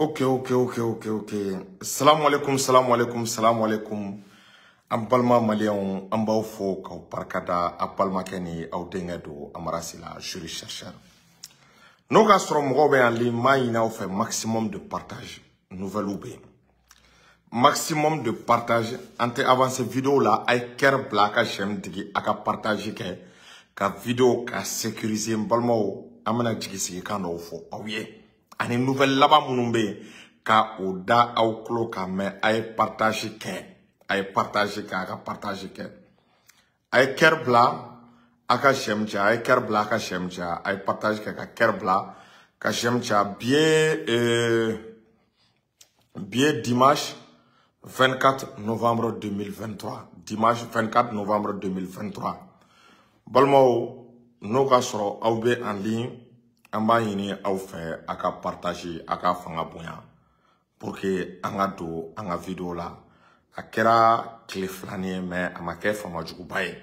Ok. Salam alaikum. An balma malien an b'aw fo k'aw barikada a balimakɛ ni aw denkɛ don Amarasila jury chercheur. N'o ka sɔrɔ mɔgɔw bɛ yan li m'a ɲini aw fɛ maximum de partage nouvelle bɛ yen. Maximum de partage an tɛ avancer vidéo la a ye cœur bila a ka j'aime digi a ka partage kɛ ka vidéo ka sécuriser n balimaw an bɛna jigisigikan dɔw fɔ aw ye ani nouvelle laban minnu bɛ yen ka o da aw tulo kan mais a ye partage kɛ. A ye partage kɛ a ka partage kɛ a ye cœur bila a ka j'aime cɛ a ye cœur bila a ka j'aime cɛ a ye partage kɛ ka cœur bila ka j'aime cɛ bien dimanche 24 novembre 2023 dimanche 24 novembre 2023 balimaw n'o ka sɔrɔ aw bɛ en ligne an b'a ɲini aw fɛ a ka partage a ka fanga bonya pour que an ka don an ka vidéo la. A kɛra tile filani ye mais a ma kɛ famajuguba ye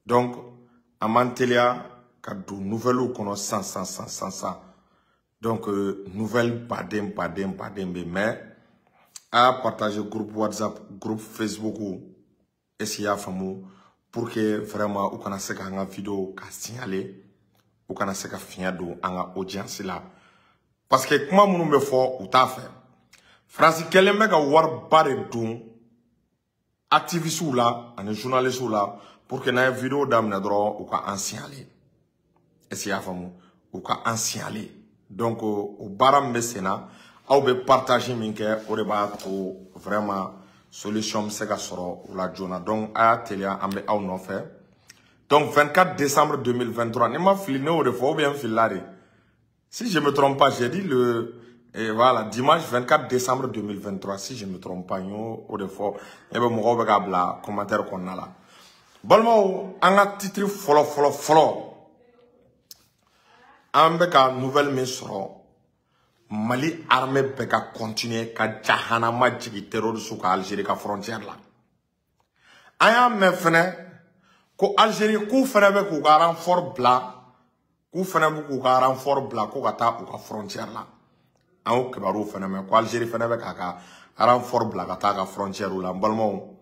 donc an m'an teliya ka don nouvelle kɔnɔ san donc nouvelle baden bɛ mais a y'a partager groupe WhatsApp groupe Facebook est-ce qu'il y a faamu pour que vraiment u kana se ka an ka vidéo ka signaler u kana se ka fiɲɛ don an ka audience la parce que kuma minnu bɛ fɔ u t'a fɛ France kɛlen bɛ ka wariba de don activistes là, et journalistes là, pour que dans vidéo d'amena droit ou ka signaler. Est-ce qu'il y a femme ou ka signaler. Donc au baram besena, ou be partager minke au débat pour vraiment solution sega soro ou la jona. Donc à telia ambe au non fait. Donc 24 décembre 2023, ne m'a filé au refo bien filari. Si je me trompe pas, j'ai dit et voilà, dimanche 24 décembre 2023, si je ne me trompe pas, au défaut, et bien, mon gars, commentaire qu'on a là. Bon, on a titre follow. On a nouvelle mission. Mali armée beka continuer ka jahanama jigi terroriste ka Algérie ka frontière là. Aya me fene ko Algérie ku fene be ku renfort bla, ku fene be ku renfort bla ko ka ta ka frontière là. An kibaru fana mais ko Algérie fana bɛ k'a ka renfort bila ka taa ka frontière la balimaw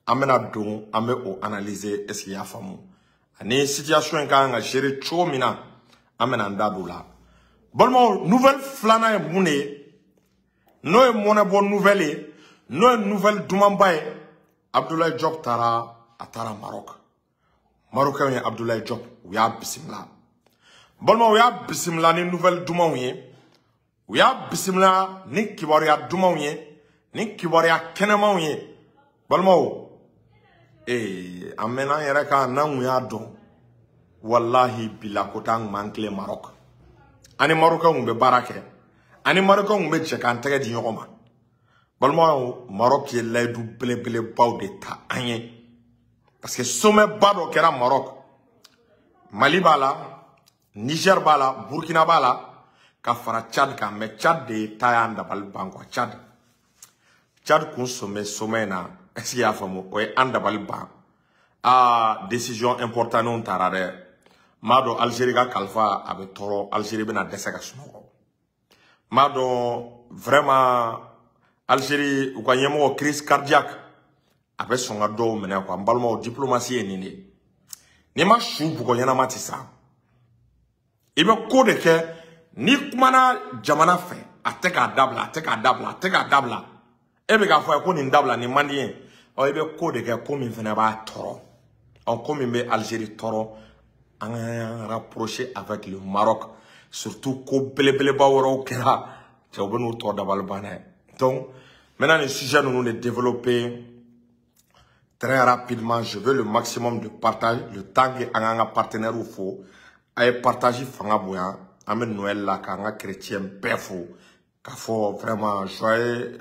an bɛna don an bɛ o analyser est-ce qu'il y a faamu ani situation in kan ka gérer cogo min na an bɛna an da don la balimaw nouvelle filanan ye mun de ye n'o ye mɔnɛbɔ nouvelle ye n'o ye nouvelle dumanba ye Abdoulaye Diop taara Marocain ye Abdoulaye Diop u y'a bisimila balimaw u y'a bisimila ni nouvelle dumanw ye u y'a bisimila ni kibaruya dumanw ye ni kibaruya kɛnɛmanw ye balimaw an mɛnna an yɛrɛ kan n'an kun y'a dɔn wallahi bila ko t'an kun b'an tilen Maroc ani Marocain kun bɛ baara kɛ ani Marocain kun bɛ jɛ k'an tɛgɛ di ɲɔgɔn ma balimaw Maroc ye layidu belebelebaw de ta an ye parce que sommetba dɔ kɛra Maroc Mali b'a la Niger b'a la Burkina b'a la ka fara Tchad kan mais Tchad de ta y'an dabali ban quoi Tchad kun sommet na est-ce qu'il y a faamu o ye an dabali ban décision importante taara dɛ m'a dɔn Algérie ka kalifa a bɛ tɔɔrɔ Algérie bɛna dɛsɛ ka sunɔgɔ m'a dɔn vraiment Algérie u ka ɲɛmɔgɔ crise cardiaque a bɛ sɔn ka dɔw minɛ quoi n balimaw diplomatie ye nin de n'i ma su bugɔ ɲɛnama tɛ sa i bɛ ko de kɛ ni kumana jamana fɛ a tɛ k'a dabila e bɛ k'a fɔ ko nin dabila nin man di ye i bɛ ko de kɛ ko min fana b'a tɔɔrɔ ko min bɛ Algérie tɔɔrɔ an ka rapprocher avec le Maroc surtout ko belebeleba wɛrɛw kɛra cɛw bɛ n'u tɔ dabali banna ye donc maintenant les sujets nous les développer très rapidement je veux le maximum de partage le temps que an ka partenaires fo a ye partage fanga bonya an bɛ Noël la k'an ka chrétien bɛɛ fo k'a fɔ vraiment joyeux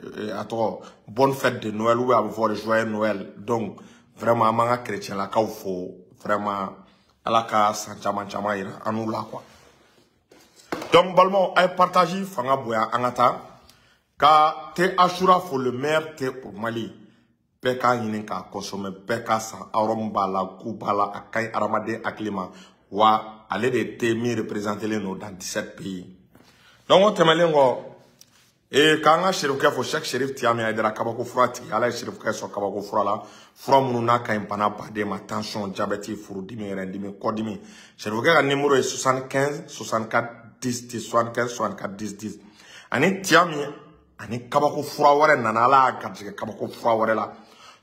bonne fête de Noël ou a bɛ fɔ joyeux Noël donc vraiment an b'an ka chrétien lakaw fo vraiment ala ka san caman yira an n'u la quoi donc balimaw a ye partage fanga bonya an ka taa ka thé Ashura fo le meilleur thé au Mali bɛɛ k'a ɲini k'a consommer bɛɛ k'a san arôme b'a la goût b'a la a ka ɲi hadamaden hakili ma wa ale de thé min représenté dans 17 pays donc on tɛmɛlen kɔ Et quand on a shérif faut chaque shérif tiami a dera kabako frati ala shérif ka so kabako frala fra mununa ka impana bade ma tension diabète furu dimi rendimi kodimi shérif ka numéro est 75 64 10 10 75 64 10 10 ani tiami ani kabako fra wore nanala ka kabako fra wore la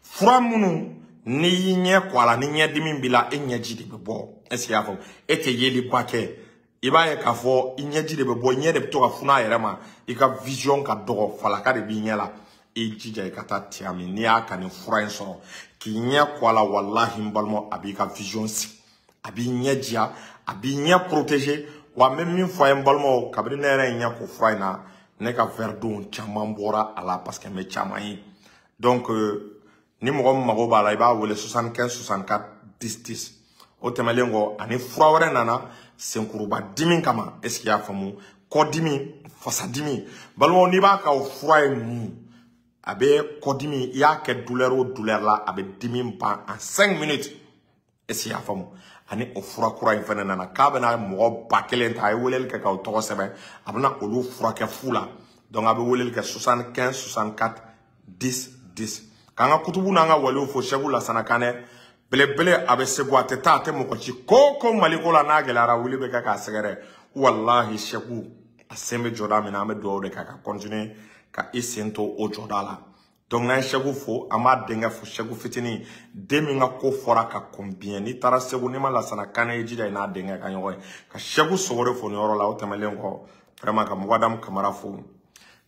fra munu ni nye kwala ni nye dimi bila enye jidi bebo est-ce qu'il y a fo ete yeli bake iba ka fo inyeji de bebo nye de to ka funa yere ma ika vision ka dogo falaka de bi nye la e jija ka ta tiami ni aka ni fura enso ki nye kwala wallahi mbalmo abi ka vision si abi nye dia abi nye protéger wa même min fo mbalmo kabri nere nya ko fura na ne ka verdon chama mbora ala parce que me chama yi donc ni mo mago bala iba wole 75 64 10 10 o temelengo ani fura wore nana senkuruba dimin kama est-ce qu'il y a famu kodimi fasadimi balmo ni ba ka fura mu abe kodimi ya ke douleur la abe dimin pa en 5 minutes est-ce qu'il y a famu ani o fura kura infana nana ka bana mo ba kelen ta welel ka to sebe abna olu fura ke fula donc abe welel ke 75 64 10 10 kanga kutubu nanga wali fo shegu la sanakane bele abe sebo ateta ate mokochi koko maliko la nagelara wuli be kaka segere wallahi shegu aseme joda mina ame do de kaka continue ka isento o jodala donc na shegu fo ama denga fo shegu fitini demi nga ko fora ka combien ni tara segu ni mala sanakane ejida ina denga ka nyoy ka shegu sogore fo ni oro la o temelengo vraiment ka mwadam kamara fo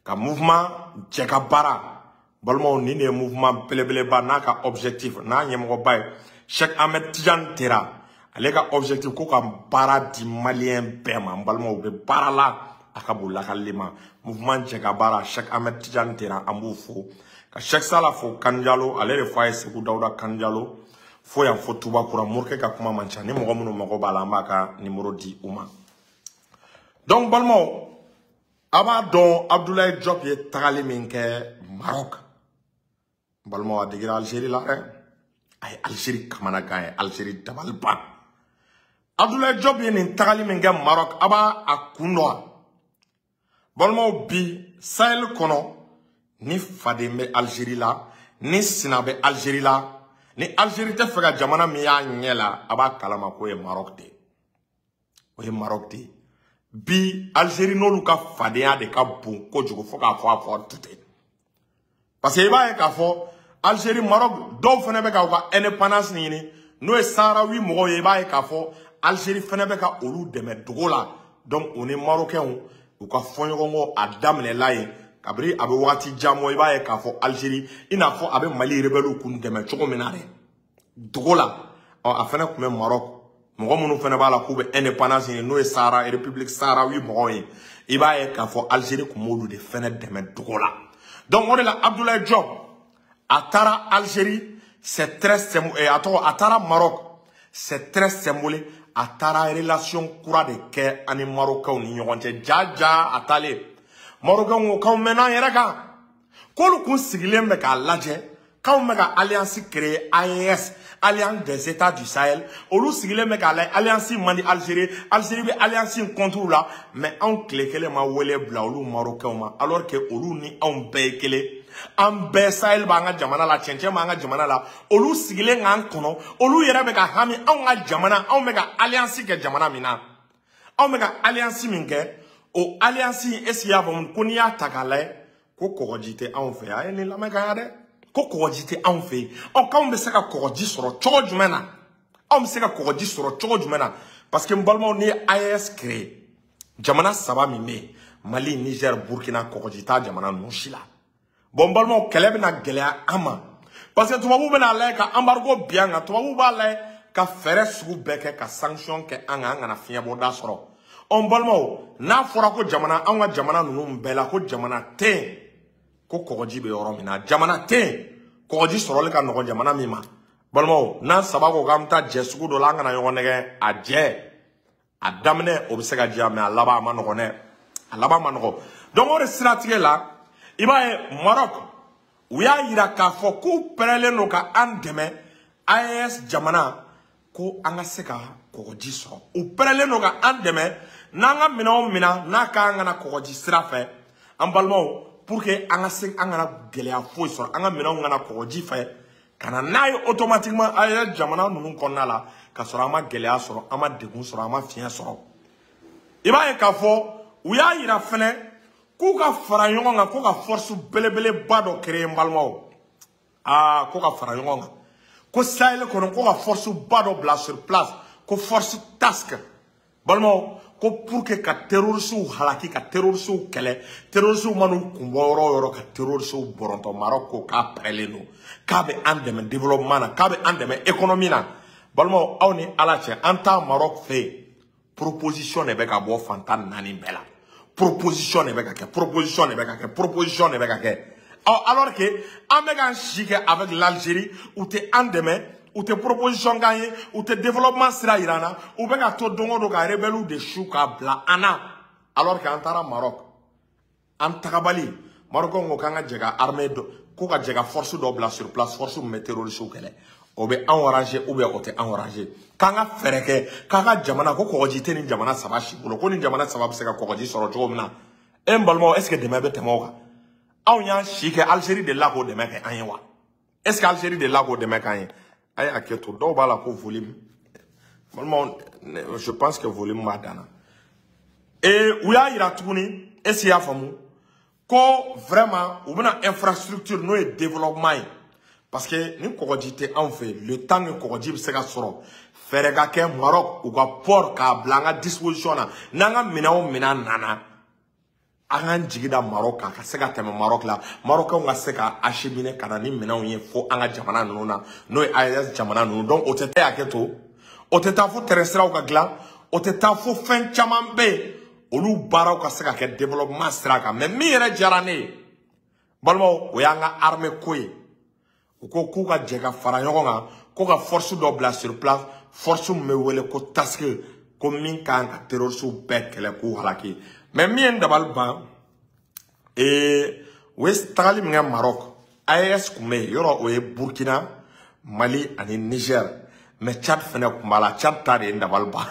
ka mouvement jeka bara balmo ni ne mouvement belebele ba na ka objectif na nyemgo bay Cheikh Ahmed Tidiane Tera ale ka objectif ko ka bara di malien bema balmo be bara la akabulla kalima mouvement jeka bara Cheikh Ahmed Tidiane Tera amufo ka Cheikh Sala fo Kanjalo ale le faye Sekou Dauda Kanjalo fo ya fo tuba kura murke ka kuma mancha ni mo munu mako bala mbaka numéro 10 uma donc balmo aba don Abdoulaye Diop ye tagali minke Maroc balmo a digira Algérie la ay Algérie kamana gaay Algérie dabal ba Abdoulaye Diop ye nin tagali minke Maroc aba akundo balmo bi Sahel kono ni fadembe Algérie la ni sinabe Algérie la ni Algérie te fega jamana mi ya nyela aba kalama ko e Maroc de o e Maroc de bi Algérie no luka fadea de ka bon ko jogo fo ka fo tout parce que iba e ka fo Algérie Maroc do fene be ka indépendance ni no e Sahraoui mo e ba e ka fo Algérie fene be ka olu deme dogola donc on est marocain ou ka fo ngo adamne lai kabri abe wati jamo e ba e ka fo Algérie ina fo abe Mali rebelu kun deme choko menare dogola a fene ko Maroc mo munu fene bala ko be indépendance ni no e Sahara et République Sahraoui mo e ba e ka fo Algérie ko modu de fene deme dogola donc on est là Abdoulaye Diop Atara Algérie, c'est très symbolique. Et Atara Maroc, c'est très symbolique. Atara relation coura de quai ani Marocain ou n'ignorante. Jaja atale. Marocain ou quand maintenant yeraka. Quand le consiglier me ka l'adje, quand me ka alliance créée AES, Alliance des États du Sahel, ou le sigle me ka alliance mandi Algérie, Algérie be alliance contre là, mais on clé que les ma wele bla ou Marocain ma, alors que ou ni on paye que les an be Sahel ba nga jamana la chenche ma nga jamana la olu sigile nga kono olu yere be ka hami an nga jamana an me ka alliance ke jamana mina an me ka alliance min ke o alliance esia bom ko ni atakale ko kojite an fe ay ni la me ka de ko kojite an fe o ka on be se ka koji soro chogo jumena on be se ka koji soro chogo jumena parce que mbalmo ni AES créé jamana saba mi me Mali Niger Burkina kojita jamana no shila bon balmo kelebe na gelea ama parce que tubabu bena la ka embargo bien nga tubabu ba la ka fere sugu beke ka sanction ke anga na fiya boda soro on balmo na fora ko jamana anga jamana nunu bela ko jamana te ko koji be yoro mina jamana te koji soro le ka no jamana mima balmo na sabago gamta jesugu do langa na yonege aje adamne obisega jame alaba ma no ne alaba ma no donc on stratégie là Ibaye Maroc uya yira ka fo ku perele no ka andeme AES jamana ko anga seka kogoji so u perele no ka andeme nanga mina na ka anga na kogoji sirafe ambalmo pour que anga gelea foi sur anga mena ngana koji fa kana nay automatiquement aya jamana nunu konna la ka sura ama gelea sur ama degun sur ama fien sur iba e ka fo uya ira fene ku ka fara yonga ku ka force belebele bado créer mbalmo ko ka fara yonga ko Sahel ko ka force bado bla sur place ko force task balmo ko pour que ka terroristes halaki ka terroristes kele terroristes manu kumboro yoro ka terroristes boronto Maroko ka preleno ka be andeme développement na ka be andeme économie na balmo awni alache anta Maroc fait proposition ne be ka bo fantan nani bela proposition ne be ka ke proposition ne be ka ke proposition ne be ka ke alors que amega chique avec l'Algérie ou te andeme ou te proposition gagné ou te développement sera irana ou bien to dongo do ga rebelle ou de chouka bla ana alors que antara Maroc antakabali Maroc ngo kanga jega armée do ko ga jega force do bla sur place force météorologique ou kele o be enragé ou bien o te enragé kanga fereke kanga jamana ko ko jité ni jamana sabashi bolo ko ni jamana sabab se ka ko ji soro jomna embalmo est-ce que demain be temoka aw nya chike Algérie de la ko demain ka anwa est-ce que Algérie de la ko demain ka anwa aïe à keto donc voilà pour volume je pense que volume madana et ouya ira tourner et c'est à famu ko vraiment ou bien infrastructure no et développement parce que nous coordité en fait le temps que coordité c'est qu'à soro faire gake Maroc ou ka port ka blanga disposition na nanga mina nana angan jigida Maroc ka seka teme Maroc la Maroc on ga seka acheminer kana ni mena on fo anga jamana nuna no ayas jamana nunu donc otete aketo oteta fo terrestre o ka gla oteta fo fin chamambe olu bara ka seka ke développement straka mais mi yere jarane balmo o yanga armée koy ko ku ka jega fara yogonga ko ka force do bla sur place force me wele ko taske ko min kan ka terroriste bekele ko halaki mais mien dabal ba et west tali mga Maroc AES kume yoro o Burkina Mali et Niger mais Tchad fene kumala Tchad tari dabal ba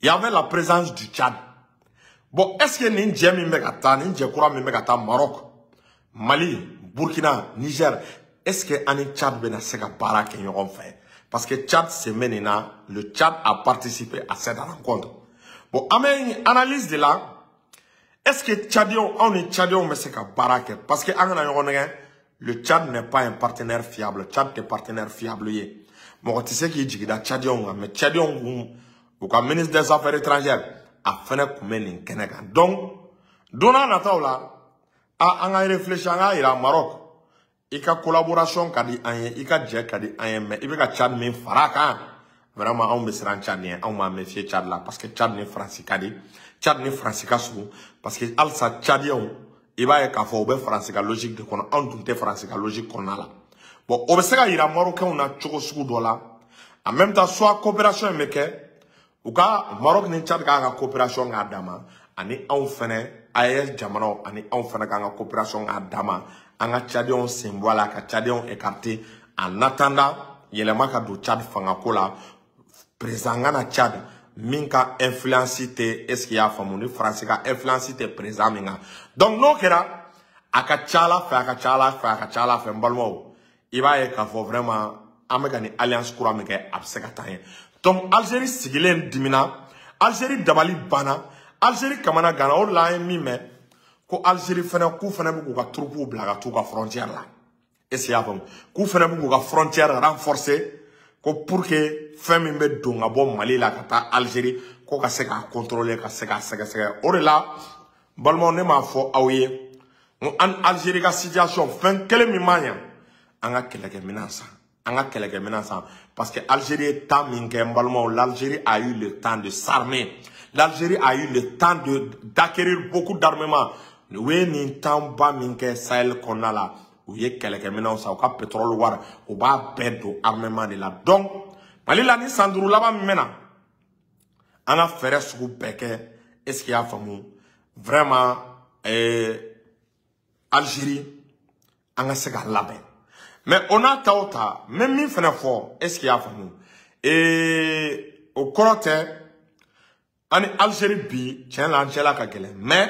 il y avait la présence du Tchad bon est-ce que ni jemi megata ni jekura megata Maroc Mali Burkina Niger est-ce que ani Tchad bena seka para ke yon fait parce que Tchad se menina le Tchad a participé à cette rencontre bon amen analyse de là. Est-ce que Tchadion, on est Tchadion, mais c'est qu'à Barake? Parce que le Tchad n'est pas un partenaire fiable. Tchad est partenaire fiable. Moi, tu sais qui dit que Tchadion, mais Tchadion, ou comme ministre des Affaires étrangères, a fait un coup Kenegan. Donc, donnant la taula, a réfléchi à il Maroc. Il y a collaboration, il y a Djek, mais il y a Tchad, mais Faraka. Vraiment, on me sera Tchadien, on m'a méfié Tchad là, parce que Tchad n'est français, Tchad n'est français parce que Alsa Tchadion, il va y avoir français logique de qu'on a un français logique qu'on a là. Bon, on va se dire Marocain on a choco sous dollar. En même temps, soit coopération avec ou ka Maroc ni Tchad ka coopération adama, ani on fait AES jamano, ani on fait ka coopération adama, anga Tchadion symbole ka Tchadion écarté en attendant yelema ka do Tchad fangakola présent na Tchad. Minka influencité est-ce qu'il y a famille français ka influencité présent minga donc no kera akachala fait mbalmo il va y avoir vraiment amegani alliance courant meke absekatayen donc Algérie sigilen dimina Algérie dabali bana Algérie kamana gana o la mime ko Algérie fena ku fena bu ka troupe blaga tout ka frontière là est-ce qu'il y a famille ku fena bu ka frontière renforcer ko pour que femme me donga bon Mali la kata Algérie ko ka se ka contrôler ka se ka o là balmo ne ma fo awye en Algérie ka situation fin kele mi manya anga keleke menaça parce que Algérie temps minke balmo l'Algérie a eu le temps de s'armer l'Algérie a eu le temps d'acquérir beaucoup d'armement we ni temps ba minke Sahel konala ou ye keleke menaça ou ka pétrole war ou ba bedo armement de la donc Mali la ni sanduru laba mena ana fere sugu beke est-ce qu'il y a famu vraiment Algérie anga se ga labe mais on a taota même mi fena fort est-ce qu'il y a famu au korote ani Algérie bi tien la ka gele mais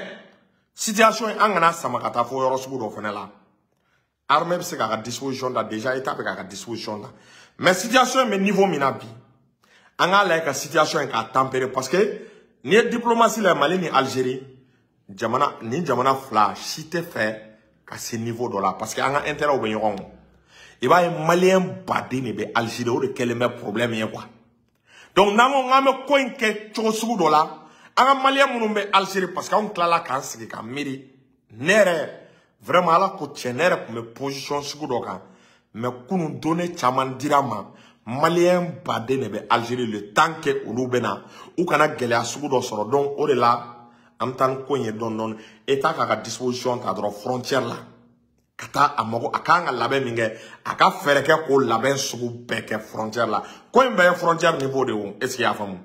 situation an kana sama ka taa fo yɔrɔ sugu dɔ fɛnɛ la armée bɛ se k'a ka disposition da déjà état bɛ k'a ka disposition da mais situation bɛ niveau min na bi an k'a lajɛ ka situation k'a tempérer parce que n'i ye diplomatie la Mali ni Algérie jamana fila si tɛ fɛ ka se niveau dɔ la parce que an ka intérêt bɛ ɲɔgɔn kɔ i b'a ye malien baden de bɛ Algérie o de kɛlen bɛ problème ye quoi donc n'an ko k'an bɛ ko in kɛ cogo sugu dɔ la an ka malien minnu bɛ Algérie parce que anw tilala k'an sigi ka miiri ne yɛrɛ vraiment ala ko tiɲɛ ne yɛrɛ tun bɛ position sugu dɔ kan mais kunun donné caman dira ma malien baden de bɛ Algérie le temps que olu bɛ na u kana gɛlɛya sugu dɔ sɔrɔ donc o de la an bɛ taa ni ko in ye dɔɔni dɔɔni état k'a ka disposition ta dɔrɔn frontière la ka taa a mago a kan ka labɛn min kɛ a ka fɛɛrɛ kɛ k'o labɛn sugu bɛɛ kɛ frontière la ko in bɛɛ ye frontière niveau de ye est ce que i y'a faamu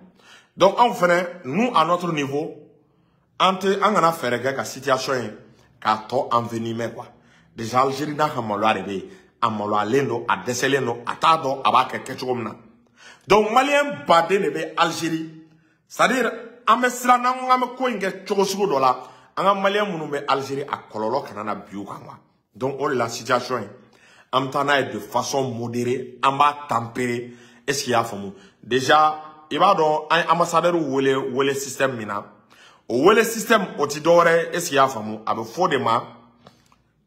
donc anw fɛnɛ nous à notre niveau an kana fɛɛrɛ kɛ ka situation in k'a tɔ envenimer quoi déjà Algérie n'a ka maloya de bɛ yen a maloyalen don a dɛsɛlen don a t'a dɔn a b'a kɛ cogo min na donc malien baden de bɛ Algérie c'est à dire an bɛ siran n'an ko k'an bɛ ko in kɛ cogo sugu dɔ la an ka malien minnu bɛ Algérie a kɔlɔlɔ kana na bin u kan quoi donc o de la situation in an bɛ taa n'a ye de façon modérée an b'a tempérer est ce qu'il y'a faamu déjà i b'a dɔn an ye ambassadeur wele système min na o wele système o ti dɔwɛrɛ est ce qu'il y'a faamu a bɛ fɔ de ma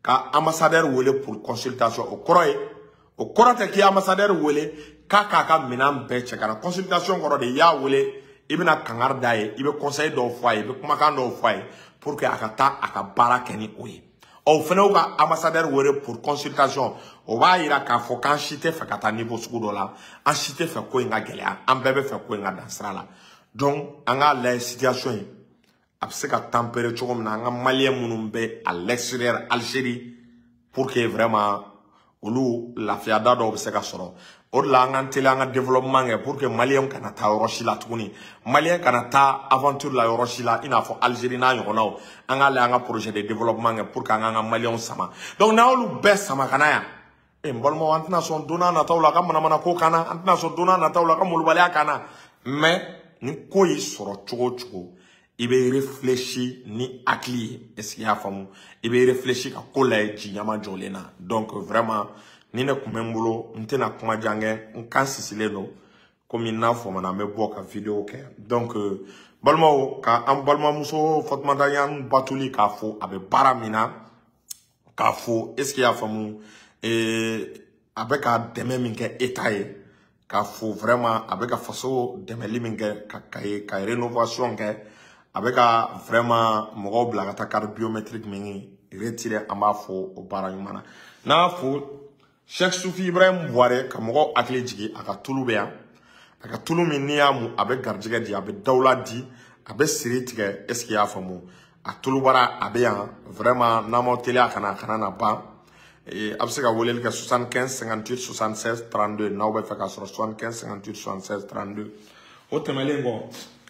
ka ambassadeur wele pour consultation o kɔrɔ tɛ k'i ambassadeur wele k'a k'a ka minɛn bɛɛ cɛ ka na consultation kɔrɔ de i y'a wele i bɛna kangari d'a ye i bɛ conseil dɔw fɔ a ye i bɛ kumakan dɔw fɔ a ye pour que a ka taa a ka baara kɛ ni o ye ɔ fɛnɛ y'u ka ambassadeur wele pour consultation o b'a yira k'a fɔ k'an si tɛ fɛ ka taa niveau sugu dɔ la an si tɛ fɛ ko in ka gɛlɛya an bɛɛ bɛ fɛ ko in ka dan sira la donc an k'a lajɛ situation in a bɛ se ka tempérer cogo min na an ka malien minnu bɛ à l'extérieur Algérie pour que vraiment olu lafiyada dɔw bɛ se ka sɔrɔ o de la an k'an teliya an ka développement kɛ pour que malien kana taa yɔrɔ si la tuguni malien kana taa aventure la yɔrɔ si la i n'a fɔ Algérie n'a ɲɔgɔnnaw an k'a lajɛ an ka projet de développement kɛ pour que an k'an ka malien sama donc n'an y'olu bɛɛ sama ka na yan n balimaw an tɛna sɔn don n'a nataw la ka manamana ko kan na an tɛna sɔn don n'a nataw la ka molobaliya kan na mais ni ko y'i sɔrɔ cogo o cogo i bɛ réfléchir ni hakili ye est ce que i y'a faamu i bɛ réfléchir ka ko lajɛ ji ɲama jɔlen na donc vraiment ni ne kun bɛ n bolo n tɛna kuma jan kɛ n kan sisilen don komi n'a fɔ n bɛ bɔ ka vidéo kɛ donc balimaw ka an balimamuso Fatumata Ɲangi Batuli k'a fɔ a bɛ baara min na k'a fɔ est ce que i y'a faamu a bɛ ka dɛmɛ min kɛ état ye k'a fɔ vraiment a bɛ ka faso dɛmɛli min kɛ ka rénovation kɛ a bɛ ka vraiment mɔgɔw bila ka taa carte biométrique min retirer an b'a fɔ o baara ɲuman na n'a fɔ Cheikh Soufi Ibrahim Bouare ka mɔgɔw hakili jigin a ka tulu bɛ yan a ka tulu min n'i y'a mun a bɛ garijɛgɛ di a bɛ dawula di a bɛ siri tigɛ est ce que i y'a faamu a tulu baara a bɛ yan vraiment n'an m'aw teliya a kana na ban a bɛ se ka weleli kɛ 75 58 76 32 n'aw bɛ fɛ ka sɔrɔ 75 58 76 32 o tɛmɛlen kɔ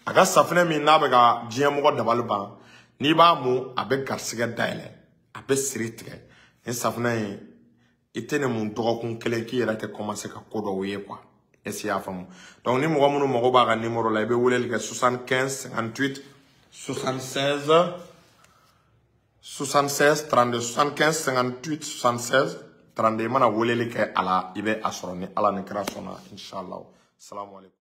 a ka safinɛ min n'a bɛ ka diɲɛ mɔgɔ dabali ban n'i b'a mun a bɛ garisɛgɛ dayɛlɛ a bɛ siri tigɛ ni safinɛ in i tɛ ne mun dɔgɔkun kelen k'i yɛrɛ tɛ commencer ka ko dɔw ye quoi est ce que i y'a faamu donc ni mɔgɔ minnu mago b'a ka numéro la i bɛ weleli kɛ 75 58 76 76 32 75 58 76 32 i mana weleli kɛ a la i bɛ a sɔrɔ ni Ala ni kira sɔnna inshallah salamu alaikum